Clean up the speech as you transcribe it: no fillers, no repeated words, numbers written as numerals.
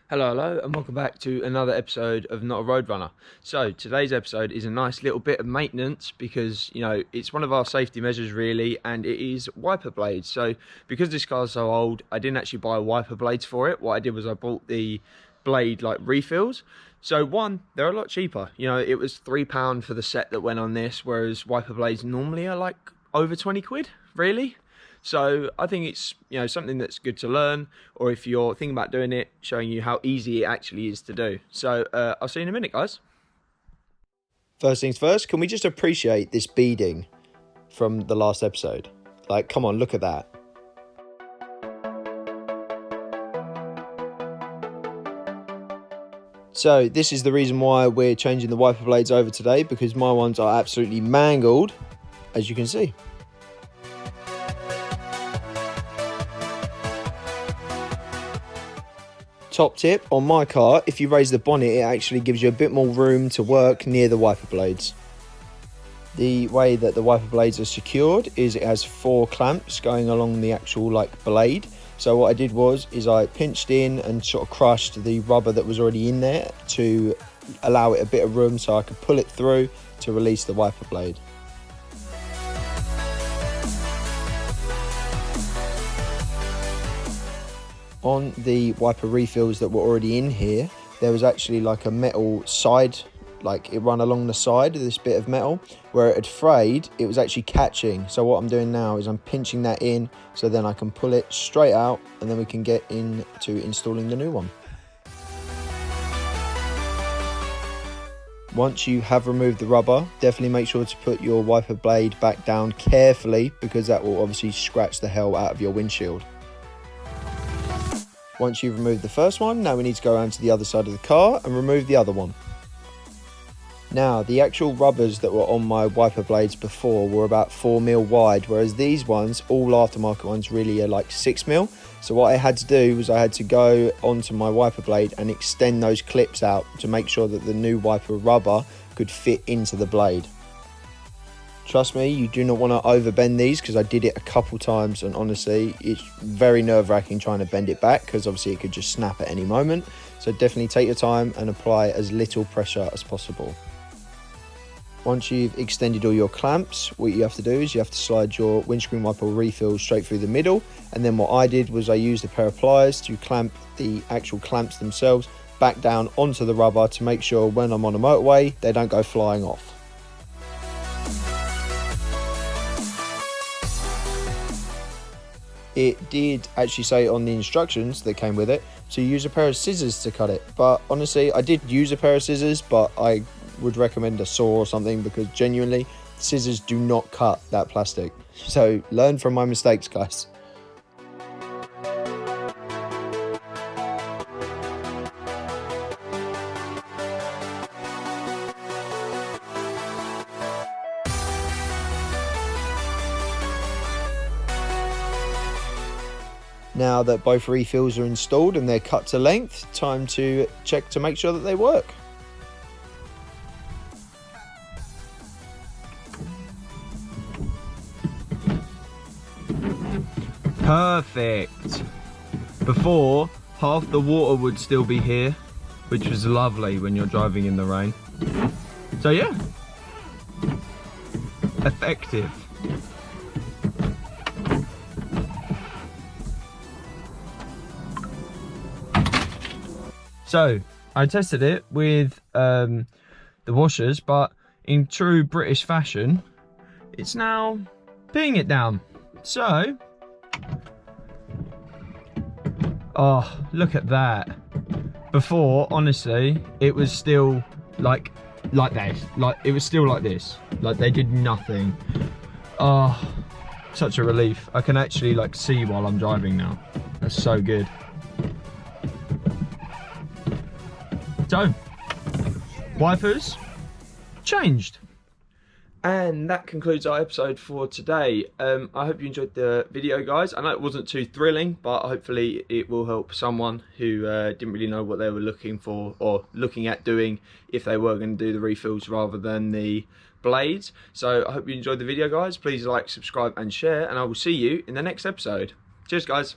Hello, and welcome back to another episode of Not a Roadrunner. So today's episode is a nice little bit of maintenance because, it's one of our safety measures really, and it is wiper blades. So because this car's so old, I didn't actually buy wiper blades for it. What I did was I bought the blade refills. So one, they're a lot cheaper. It was £3 for the set that went on this, whereas wiper blades normally are like over 20 quid, really. So I think it's something that's good to learn, or if you're thinking about doing it, showing you how easy it actually is to do. So I'll see you in a minute, guys. First things first, can we just appreciate this beading from the last episode? Like, come on, look at that. So this is the reason why we're changing the wiper blades over today, because my ones are absolutely mangled, as you can see. Top tip on my car, if you raise the bonnet, it actually gives you a bit more room to work near the wiper blades. The way that the wiper blades are secured is it has 4 clamps going along the actual blade. So what I did was I pinched in and sort of crushed the rubber that was already in there to allow it a bit of room so I could pull it through to release the wiper blade. On the wiper refills that were already in here, there was actually a metal side, it run along the side of this bit of metal. Where it had frayed, it was actually catching. So what I'm doing now is I'm pinching that in so then I can pull it straight out and then we can get into installing the new one. Once you have removed the rubber, definitely make sure to put your wiper blade back down carefully, because that will obviously scratch the hell out of your windshield. Once you've removed the first one, now we need to go around to the other side of the car and remove the other one. Now, the actual rubbers that were on my wiper blades before were about 4mm wide, whereas these ones, all aftermarket ones, really are 6mm. So what I had to do was I had to go onto my wiper blade and extend those clips out to make sure that the new wiper rubber could fit into the blade. Trust me, you do not want to overbend these, because I did it a couple times and honestly it's very nerve-wracking trying to bend it back, because obviously it could just snap at any moment. So definitely take your time and apply as little pressure as possible. Once you've extended all your clamps, what you have to do is you have to slide your windscreen wiper refill straight through the middle, and then what I did was I used a pair of pliers to clamp the actual clamps themselves back down onto the rubber to make sure when I'm on a motorway they don't go flying off. It did actually say on the instructions that came with it to use a pair of scissors to cut it, but honestly I did use a pair of scissors, but I would recommend a saw or something, because genuinely scissors do not cut that plastic. So learn from my mistakes, guys. Now that both refills are installed and they're cut to length, time to check to make sure that they work. Perfect. Before, half the water would still be here, which was lovely when you're driving in the rain. So yeah, effective. So I tested it with the washers, but in true British fashion, it's now peeing it down. So, oh, look at that. Before, honestly, it was still like this. It was still like this. They did nothing. Oh, such a relief. I can actually see while I'm driving now. That's so good. So, wipers changed. And that concludes our episode for today. I hope you enjoyed the video, guys. I know it wasn't too thrilling, but hopefully it will help someone who didn't really know what they were looking for or looking at doing if they were going to do the refills rather than the blades. So I hope you enjoyed the video, guys. Please like, subscribe and share, and I will see you in the next episode. Cheers, guys.